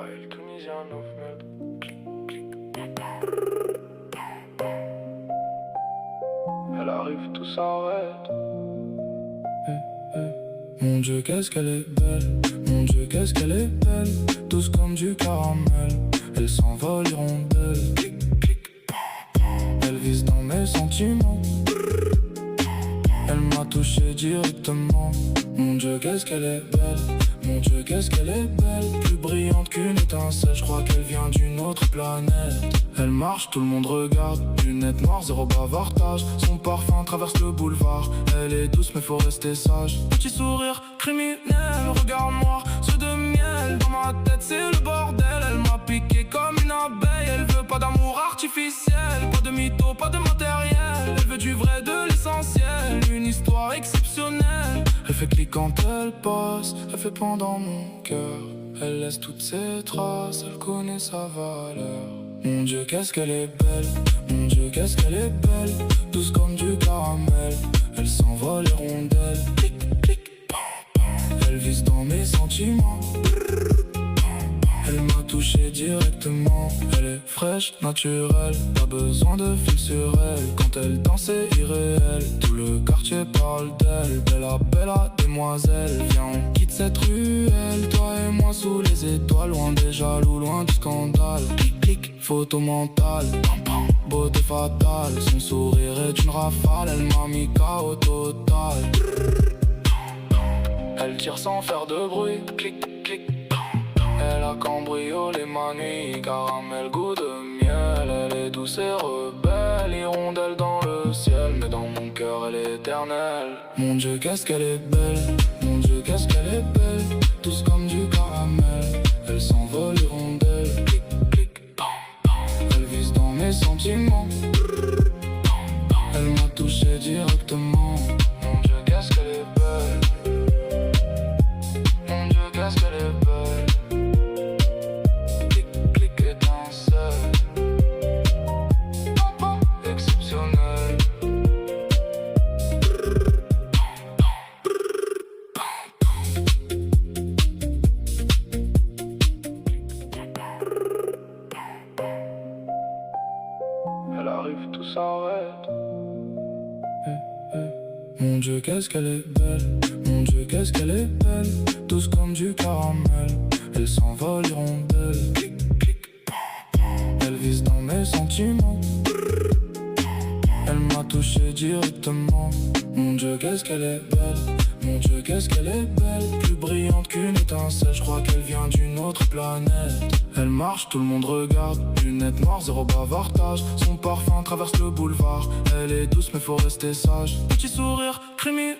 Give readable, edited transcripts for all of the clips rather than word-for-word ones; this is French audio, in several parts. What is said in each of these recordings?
Fail tunisien of merde. Elle arrive, tout s'arrête. Mon Dieu, qu'est-ce qu'elle est belle. Mon Dieu, qu'est-ce qu'elle est belle. Douce comme du caramel. Elle s'envole hirondelle. Elle vise dans mes sentiments. Elle m'a touché directement. Mon Dieu, qu'est-ce qu'elle est belle. Mon Dieu, qu'est-ce qu'elle est belle. Plus brillante qu'une étincelle. Je crois qu'elle vient d'une autre planète. Elle marche, tout le monde regarde. Lunettes noires, zéro bavardage. Son parfum traverse le boulevard. Elle est douce mais faut rester sage. Petit sourire criminel, regard noir, ceux de miel. Dans ma tête c'est le bordel. Elle m'a piqué comme une abeille. Elle veut pas d'amour artificiel. Pas de mytho, pas de matériel. Elle veut du vrai, de l'essentiel. Une histoire exceptionnelle. Elle fait clic quand elle passe. Elle fait pendant mon cœur. Elle laisse toutes ses traces. Elle connaît sa valeur. Mon Dieu, qu'est-ce qu'elle est belle. Mon Dieu, qu'est-ce qu'elle est belle. Douce comme du caramel. Elle s'envole hirondelle. Clic, clic, pam, pam. Elle vise dans mes sentiments. Elle m'a touché directement. Elle est fraîche, naturelle. Pas besoin de fil sur elle. Quand elle danse c'est irréel. Tout le quartier parle d'elle. Bella, bella, demoiselle. Viens, on quitte cette ruelle. Toi et moi sous les étoiles. Loin des jaloux, loin du scandale. Clic, clic, photo mentale. Pam, pam, beauté fatale. Son sourire est une rafale. Elle m'a mis KO total. Elle tire sans faire de bruit. Clic, clic. Elle a cambriolé ma nuit, caramel, goût de miel. Elle est douce et rebelle, hirondelle dans le ciel. Mais dans mon cœur elle est éternelle. Mon Dieu, qu'est-ce qu'elle est belle. Mon Dieu, qu'est-ce qu'elle est belle. Douce comme du caramel. Elle s'envole hirondelle. Clic, clic, pam, pam. Elle vise dans mes sentiments. Elle m'a touché directement. Mon Dieu, qu'est-ce qu'elle est belle. Mon Dieu, qu'est-ce qu'elle est belle. Elle arrive, tout s'arrête. Mon Dieu, qu'est-ce qu'elle est belle. Mon Dieu, qu'est-ce qu'elle est belle. Douce comme du caramel. Elle s'envole hirondelle. Clic, clic, pam, pam. Elle vise dans mes sentiments. Elle m'a touché directement. Mon Dieu, qu'est-ce qu'elle est belle. Mon Dieu, qu'est-ce qu'elle est belle. Plus brillante qu'une étincelle. Je crois qu'elle vient d'une autre planète. Elle marche, tout le monde regarde. Lunettes noires, zéro bavardage. Son parfum traverse le boulevard. Elle est douce mais faut rester sage. Petit sourire criminel,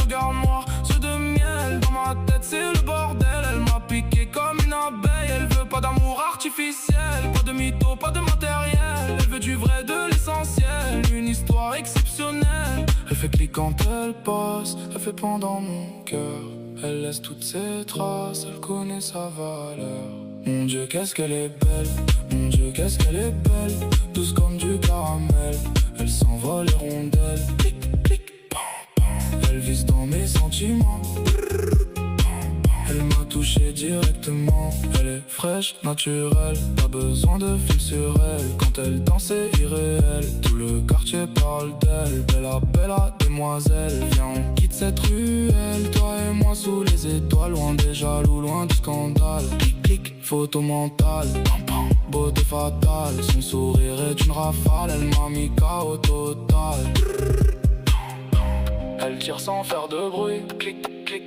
regard noir, ceux de miel. Dans ma tête c'est le bordel. Elle m'a piqué comme une abeille. Elle veut pas d'amour artificiel. Pas de mytho, pas de matériel. Elle veut du vrai, de l'essentiel. Une histoire exceptionnelle. Elle fait clic quand elle passe. Elle fait pendant mon cœur. Elle laisse toutes ses traces. Elle connaît sa valeur. Mon Dieu, qu'est-ce qu'elle est belle. Mon Dieu, qu'est-ce qu'elle est belle. Douce comme du caramel. Elle s'envole hirondelle. Clic, clic, pam, pam. Elle vise dans mes sentiments. Elle m'a touché directement. Elle est fraîche, naturelle. Pas besoin de fil sur elle. Quand elle danse c'est irréel. Tout le quartier parle d'elle. Bella, bella, demoiselle. Viens, on quitte cette ruelle. Toi et moi sous les étoiles. Loin des jaloux, loin du scandale. Clic, clic, photo mentale. Pam, pam, beauté fatale. Son sourire est une rafale. Elle m'a mis KO total. Elle tire sans faire de bruit. Clic, clic.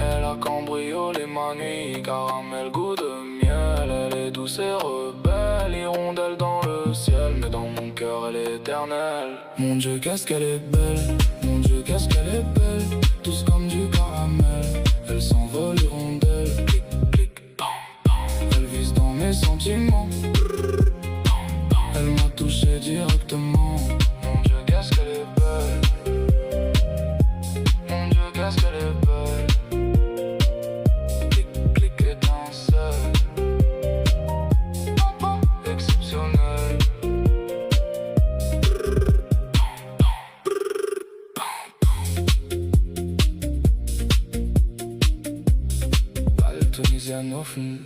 Elle a cambriolé ma nuit, caramel, goût de miel. Elle est douce et rebelle, hirondelle dans le ciel. Mais dans mon cœur elle est éternelle. Mon Dieu, qu'est-ce qu'elle est belle. Mon Dieu, qu'est-ce qu'elle est belle. Douce comme du caramel. Elle s'envole hirondelle. Clic, clic, pam, pam. Elle vise dans mes sentiments. Elle m'a touché directement. Mon Dieu, qu'est-ce qu'elle est belle. Mon Dieu, qu'est-ce qu'elle est belle. Tunisienne au fond.